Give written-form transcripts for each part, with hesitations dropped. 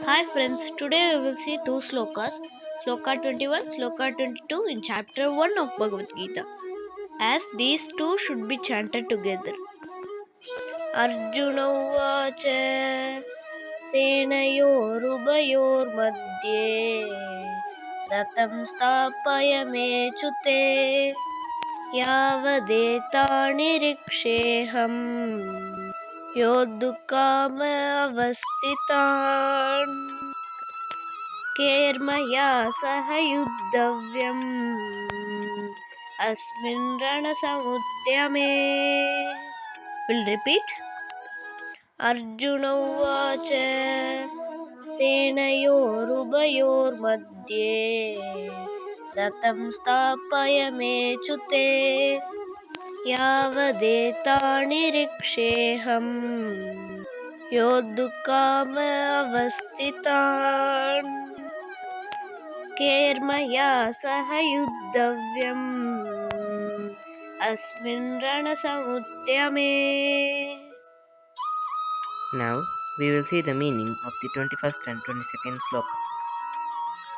Hi friends, today we will see two slokas, sloka 21, sloka 22 in chapter 1 of Bhagavad Gita, as these two should be chanted together. Arjuna Uvacha Senayorubayormadhye Ratam Stapayamechute Yavadetanireksheham Yodukamaavasthitan केर्मया सह युद्धव्यम् अस्मिन् रणसमुद्यमे. Will repeat. Arjuna उवाच सेनयोरुभयोर्मध्ये रथं स्थापयमेच्युते यावदेतानिरीक्षेऽहम् योद्धुकामवस्थितान् केर्मया सह युद्धव्यम् अस्मिन् रणसमुद्यमे. Now we will see the meaning of the 21st and 22nd sloka.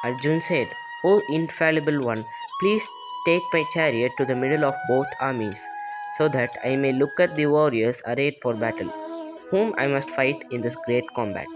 Arjun said, O infallible one, please take my chariot to the middle of both armies, so that I may look at the warriors arrayed for battle, whom I must fight in this great combat.